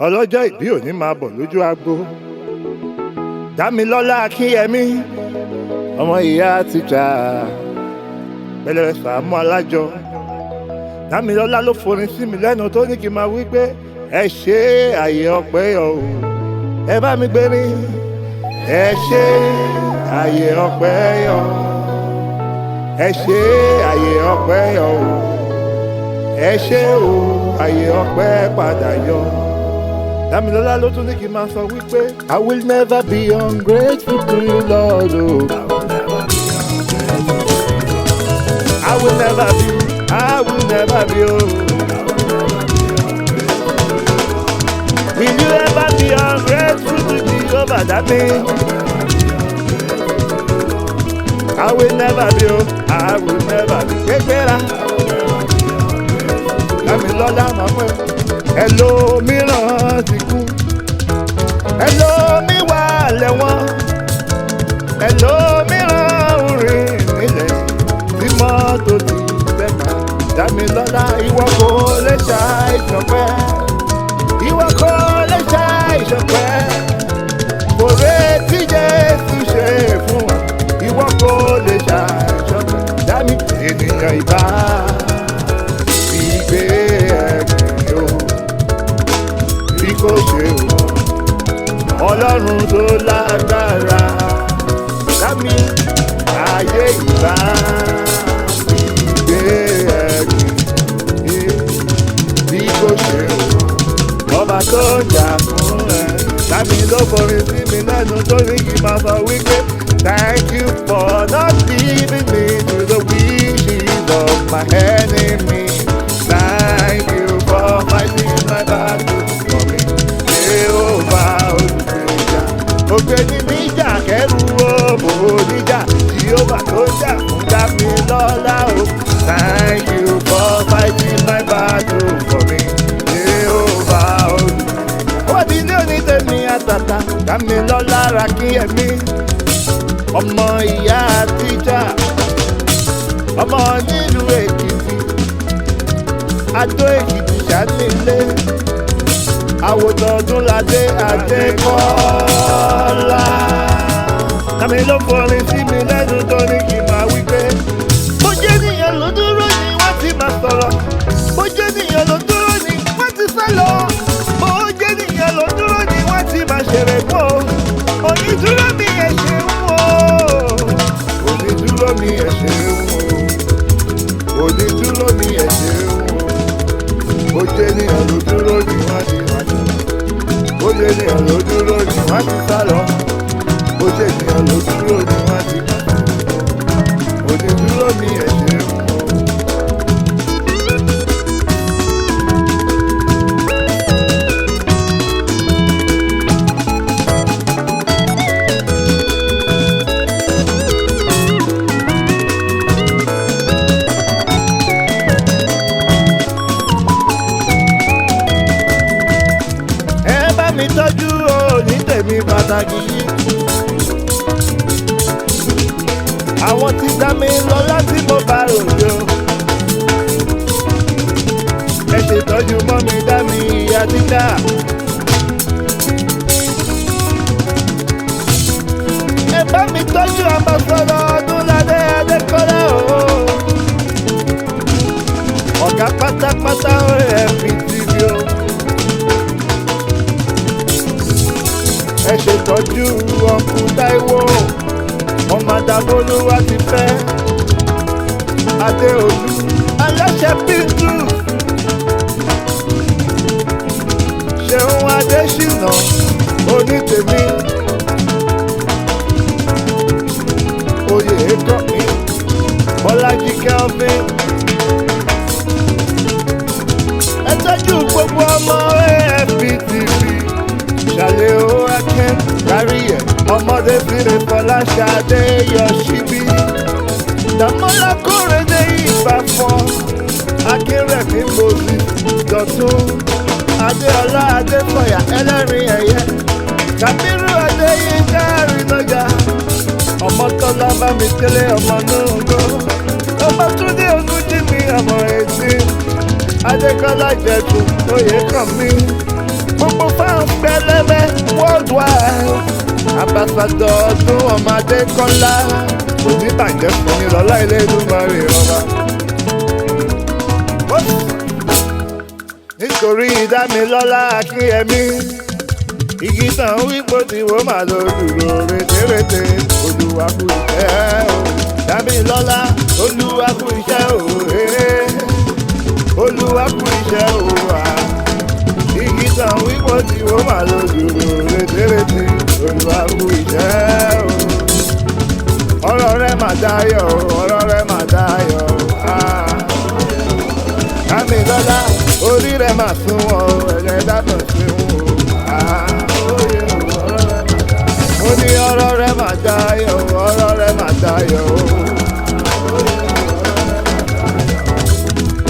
ọlọ́jọ́ ìbí òní máa bọ̀ lójú agbo. Damilola Akinyemi ọmọ ìyá tíjà Pelebe Saamu Alajo. Damilola ló forin sí mi lẹ́nu tó ní kí n máa wí pé ẹ ṣe àyè ọpẹ́ yọ o, ẹ bá mi gbé ní ẹ ṣe àyè ọpẹ́ yọ, ẹ ṣe àyè ọpẹ́ yọ o, ẹ ṣe o àyè ọpẹ́ padà yọ. Damilola ló tún ní kí n máa sọ wípé I will never be ungrateful to you, Lord. I will never be, I will never be, oh. Will you ever be ungrateful to Jehovah? That means I will never be, oh, I will never be. Kékeré Damilola máa pẹ́. Ẹlòmíràn ti kú, ẹlòmí wà lẹ́wọ̀n, ẹlòmíràn ń rìn nílẹ̀ tí mọ́tò ti tẹ̀ka. Damilola ìwọ kò lè ṣàìṣọpẹ́, ìwọ kò lè ṣàìṣọpẹ́. Kòrè tí Jésù ṣe fún wa, ìwọ kò lè ṣàìṣọpẹ́. Dami ènìyàn ìbá fi gbé ẹ̀gbìn o, bí kò ṣe o Ọlọ́run tó lágbára. Dami ayé ìbá fi gbé ẹ̀gbìn bí kò ṣe o ọba tó ń jà fún ẹ. Dami ló forin sí mi lẹ́nu tó ní kí n máa sọ wípé thank you for not leaving me to the wishes of my enemy. Thank you for fighting my battle for me. Jehovah olùgbèjà, ògbéni níjà kẹrù òbò níjà, Jehovah tó jà fún Damilola o. Thank you for fighting my battle for me. Jehovah olùgbèjà. Ó di ilé onítẹ̀mí àtàtà. Damilola Akinyemi ọmọ ìyá tíjà, ọmọ nílùú Èkìtì, Adó Èkìtì ṣànílé, àwòtán Odunlade Adekọla. Dami ló forin sí mi lẹ́nu tó ní kí n máa wí pé bó jẹ́ ènìyàn ló dúró ni wọ́n ti máa sọ̀rọ̀, bó jẹ́ ènìyàn ló dúró ni wọ́n ti sá lọ, bó jẹ́ ènìyàn ló dúró ni wọ́n ti máa ṣeré kó. Onídúró mi ẹ̀ ṣeun o, onídúró mi ẹ̀ ṣeun o, onídúró mi ẹ̀ ṣeun o. Bó jẹ́ ènìyàn ló dúró ni wọ́n ti máa ṣeré, bó jẹ́ ènìyàn ló dúró ni wọ́n ti sá lọ, bó jẹ́ ènìyàn ló dúró ni wọ́n ti máa ṣeré kó. Onídúró mi ẹ̀ ṣeun o. Mi tọ́jú òní tèmi pàtàkì yìí. Àwọn tí Damilola tí mo bá ròjò. Ẹ ṣètọ́jú mọ́ mi Dami ìyá tíjà. Ẹ bá mi tọ́jú àbọ̀sọ̀rọ̀ Odunlade Adekola o. Ọ̀gá pátápátá OAFPTV o. Ẹ ṣètọ́jú ọkùn Táíwò, ọmọ Adekọla ti fẹ́ Adéolú aláṣẹ píntù, Ṣeun Adéṣínà onítèmi, oyè ẹ̀kọ́ mi Bọ́lájí Kelvin. Ẹ tọ́jú gbogbo ọmọ OAFPTV. Ṣàlẹ̀ ó akẹ́ kárí ẹ̀, ọmọdé fìrè Fọláṣadé yọ síbí. Dàmọ́lá Kórèdé ìgbà fọ́, Akínrẹ̀mí Moses Dọ̀tún, Adéọlá Adékọ̀yà ẹlẹ́rìn ẹ̀yẹ, Kàbírù Adéyínká Àrínàjà, Ọmọ́tọ́lá Bámitélé ọmọ Núngó, Ọmọ́túndé Ògúnjímí ọmọ Ètí, Adekola Jẹ̀tù Oyèkànmí, gbogbo Ambassador ọdún ọmọ Adekọla. Kò ní bàjẹ́ fún mi lọ́lá ilé Olúmarè ọba. Nítorí Damilola Akinyemi, igi tàn wípé tí wọ́n máa lọ dúró rétérété. Olúwa kú iṣẹ́ o, Damilola, Olúwa kú iṣẹ́ o, Olúwa kú iṣẹ́ o wa. Igi tàn wípé tí wọ́n máa lọ dúró rétérété. Olúwa kú iṣẹ́ o. Ọ̀rọ̀ rẹ̀ mà dayọ̀ o, ọ̀rọ̀ rẹ̀ mà dayọ̀ o. Damilola, orí rẹ̀ mà sún wọn o, ẹlẹ́dàá tó ṣe wọn o. Mo ní ọ̀rọ̀ rẹ̀ mà dayọ̀, ọ̀rọ̀ rẹ̀ mà dayọ̀ o.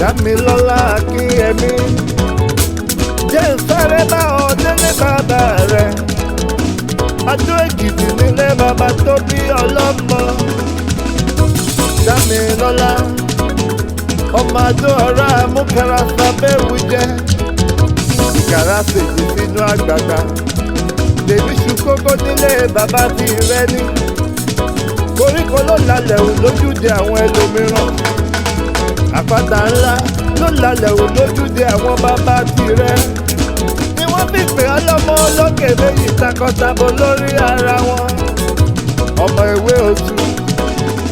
Damilola Akinyemi, jẹ́ ìsáré bá ọ délé bàbá rẹ̀. Adó Èkìtì nílé bàbá tó bí ọlọ́mọ. Damilola, ọmọ Adó ọ̀rá amúkẹ́ra sábẹ́wù jẹ́. Ìkàrà fèjì sínú àgbàgbà. Dèbí ṣùkókó nílé bàbá ti rẹ́ ní. Koríko ló lalẹ̀ ò lójúde àwọn ẹlòmíràn. Àpáta ńlá ló lalẹ̀ ò lójúde àwọn bàbá ti rẹ́. Ni wọ́n fi pè ọlọ́mọ olókè méjì takọtabo lórí ara wọn. Ọmọ ewé oṣù,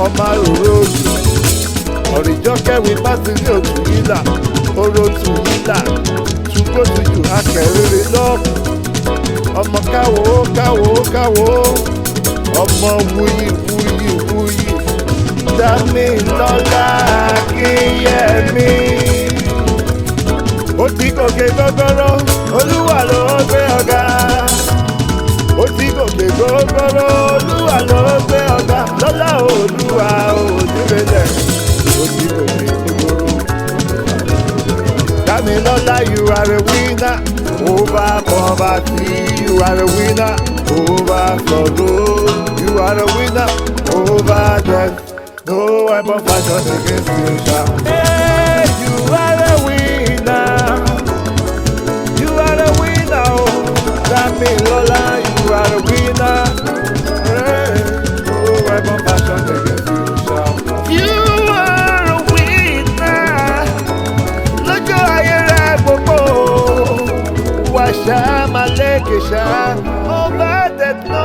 ọmọ àròrò oṣù. Ọ̀rìjọ́ kẹwìn pàṣẹ ní òtù yílà, oró tù yílà, ṣùgbọ́tùjù akẹ́rẹ́rẹ́ lọ́ọ̀kù. Ọmọ káwó káwó káwó, ọmọ wuyì wuyì wuyì. Damilola Akinyemi, ó ti gòkè gógóró, Olúwa ló gbé ọ̀gá. Ó ti gòkè gógóró, Olúwa ló gbé ọ̀gá. Lọ́lá Olúwa ò níbẹ̀lẹ̀. Ó ti gòkè gógóró. Damilola, you are a winner over poverty. You are a winner over sorrow. You are a winner over death. No weapon fashioned against you shall. Hey, you are a winner. You are a winner, oh. Damilola, you are a winner. Hey, no weapon fashioned against you shall. You are a winner. Lọ́jọ́ ayé rẹ̀ gbogbo. Washa malekesha over that no